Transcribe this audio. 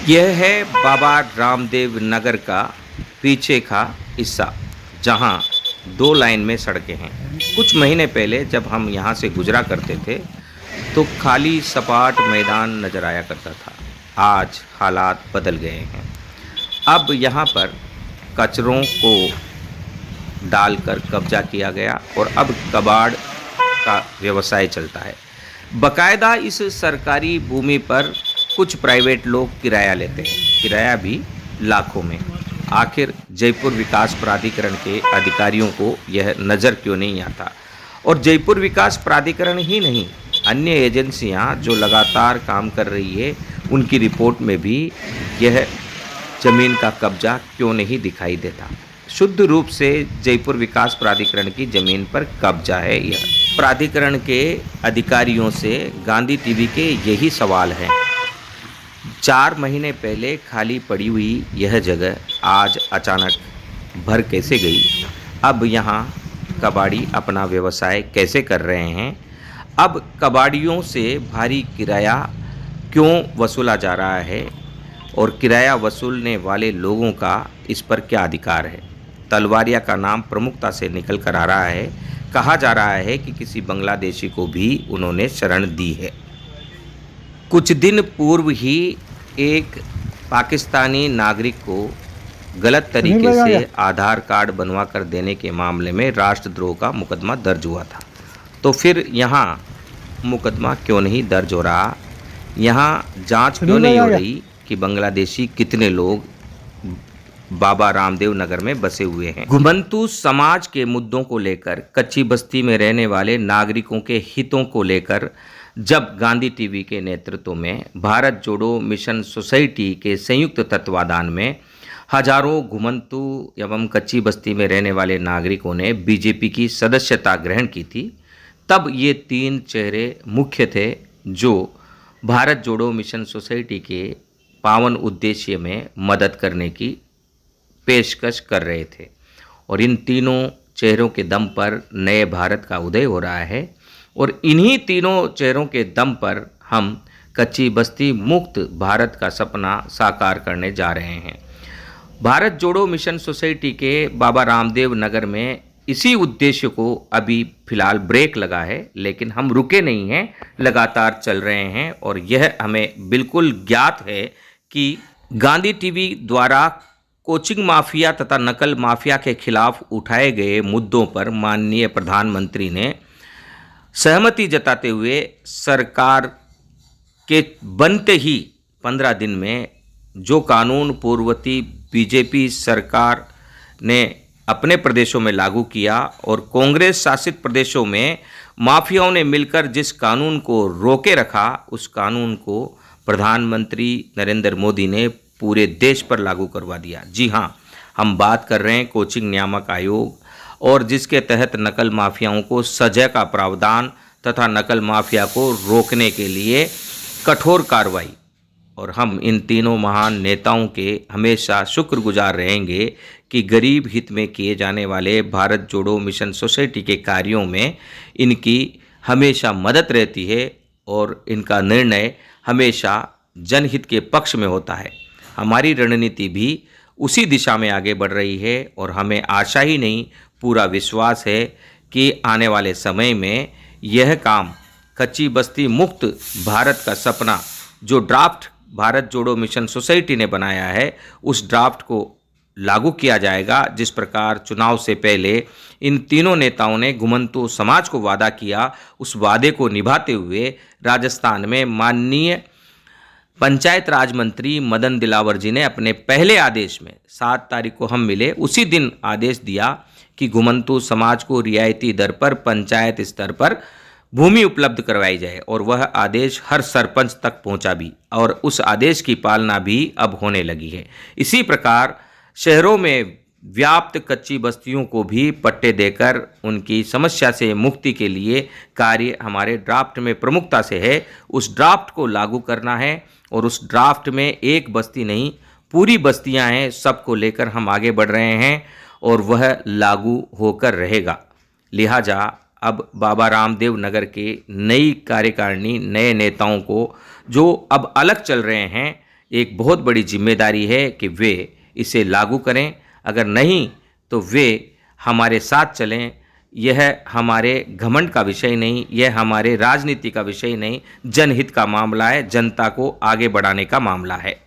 यह है बाबा रामदेव नगर का पीछे का हिस्सा, जहां दो लाइन में सड़कें हैं। कुछ महीने पहले जब हम यहां से गुजरा करते थे तो खाली सपाट मैदान नजर आया करता था। आज हालात बदल गए हैं। अब यहां पर कचरों को डालकर कब्जा किया गया और अब कबाड़ का व्यवसाय चलता है। बकायदा इस सरकारी भूमि पर कुछ प्राइवेट लोग किराया लेते हैं, किराया भी लाखों में। आखिर जयपुर विकास प्राधिकरण के अधिकारियों को यह नज़र क्यों नहीं आता? और जयपुर विकास प्राधिकरण ही नहीं, अन्य एजेंसियां जो लगातार काम कर रही है, उनकी रिपोर्ट में भी यह जमीन का कब्जा क्यों नहीं दिखाई देता? शुद्ध रूप से जयपुर विकास प्राधिकरण की जमीन पर कब्जा है। यह प्राधिकरण के अधिकारियों से गांधी टीवी के यही सवाल हैं। 4 महीने पहले खाली पड़ी हुई यह जगह आज अचानक भर कैसे गई? अब यहाँ कबाड़ी अपना व्यवसाय कैसे कर रहे हैं? अब कबाड़ियों से भारी किराया क्यों वसूला जा रहा है? और किराया वसूलने वाले लोगों का इस पर क्या अधिकार है? तलवारिया का नाम प्रमुखता से निकल कर आ रहा है। कहा जा रहा है कि किसी बांग्लादेशी को भी उन्होंने शरण दी है। कुछ दिन पूर्व ही एक पाकिस्तानी नागरिक को गलत तरीके से आधार कार्ड बनवा कर देने के मामले में राष्ट्रद्रोह का मुकदमा दर्ज हुआ था। तो फिर यहाँ मुकदमा क्यों नहीं दर्ज हो रहा? यहाँ जांच क्यों नहीं हो रही कि बांग्लादेशी कितने लोग बाबा रामदेव नगर में बसे हुए हैं? घुमंतू समाज के मुद्दों को लेकर, कच्ची बस्ती में रहने वाले नागरिकों के हितों को लेकर जब गांधी टीवी के नेतृत्व में भारत जोड़ो मिशन सोसाइटी के संयुक्त तत्वाधान में हजारों घुमंतू एवं कच्ची बस्ती में रहने वाले नागरिकों ने बीजेपी की सदस्यता ग्रहण की थी, तब ये 3 चेहरे मुख्य थे जो भारत जोड़ो मिशन सोसाइटी के पावन उद्देश्य में मदद करने की पेशकश कर रहे थे। और इन तीनों चेहरों के दम पर नए भारत का उदय हो रहा है और इन्हीं तीनों चेहरों के दम पर हम कच्ची बस्ती मुक्त भारत का सपना साकार करने जा रहे हैं। भारत जोड़ो मिशन सोसाइटी के बाबा रामदेव नगर में इसी उद्देश्य को अभी फिलहाल ब्रेक लगा है, लेकिन हम रुके नहीं हैं, लगातार चल रहे हैं। और यह हमें बिल्कुल ज्ञात है कि गांधी टीवी द्वारा कोचिंग माफिया तथा नकल माफिया के खिलाफ उठाए गए मुद्दों पर माननीय प्रधानमंत्री ने सहमति जताते हुए सरकार के बनते ही 15 दिन में जो कानून पूर्ववर्ती बीजेपी सरकार ने अपने प्रदेशों में लागू किया और कांग्रेस शासित प्रदेशों में माफियाओं ने मिलकर जिस कानून को रोके रखा, उस कानून को प्रधानमंत्री नरेंद्र मोदी ने पूरे देश पर लागू करवा दिया। जी हाँ, हम बात कर रहे हैं कोचिंग नियामक आयोग, और जिसके तहत नकल माफियाओं को सजा का प्रावधान तथा नकल माफिया को रोकने के लिए कठोर कार्रवाई। और हम इन तीनों महान नेताओं के हमेशा शुक्रगुजार रहेंगे कि गरीब हित में किए जाने वाले भारत जोड़ो मिशन सोसाइटी के कार्यों में इनकी हमेशा मदद रहती है और इनका निर्णय हमेशा जनहित के पक्ष में होता है। हमारी रणनीति भी उसी दिशा में आगे बढ़ रही है और हमें आशा ही नहीं, पूरा विश्वास है कि आने वाले समय में यह काम कच्ची बस्ती मुक्त भारत का सपना, जो ड्राफ्ट भारत जोड़ो मिशन सोसाइटी ने बनाया है, उस ड्राफ्ट को लागू किया जाएगा। जिस प्रकार चुनाव से पहले इन तीनों नेताओं ने घुमंतू समाज को वादा किया, उस वादे को निभाते हुए राजस्थान में माननीय पंचायत राज मंत्री मदन दिलावर जी ने अपने पहले आदेश में 7 तारीख को हम मिले, उसी दिन आदेश दिया कि घुमंतू समाज को रियायती दर पर पंचायत स्तर पर भूमि उपलब्ध करवाई जाए। और वह आदेश हर सरपंच तक पहुंचा भी, और उस आदेश की पालना भी अब होने लगी है। इसी प्रकार शहरों में व्याप्त कच्ची बस्तियों को भी पट्टे देकर उनकी समस्या से मुक्ति के लिए कार्य हमारे ड्राफ्ट में प्रमुखता से है। उस ड्राफ्ट को लागू करना है और उस ड्राफ्ट में एक बस्ती नहीं, पूरी बस्तियां हैं, सबको लेकर हम आगे बढ़ रहे हैं और वह लागू होकर रहेगा। लिहाजा अब बाबा रामदेव नगर के नई कार्यकारिणी, नए नेताओं को जो अब अलग चल रहे हैं, एक बहुत बड़ी जिम्मेदारी है कि वे इसे लागू करें। अगर नहीं तो वे हमारे साथ चलें। यह हमारे घमंड का विषय नहीं, यह हमारे राजनीति का विषय नहीं, जनहित का मामला है, जनता को आगे बढ़ाने का मामला है।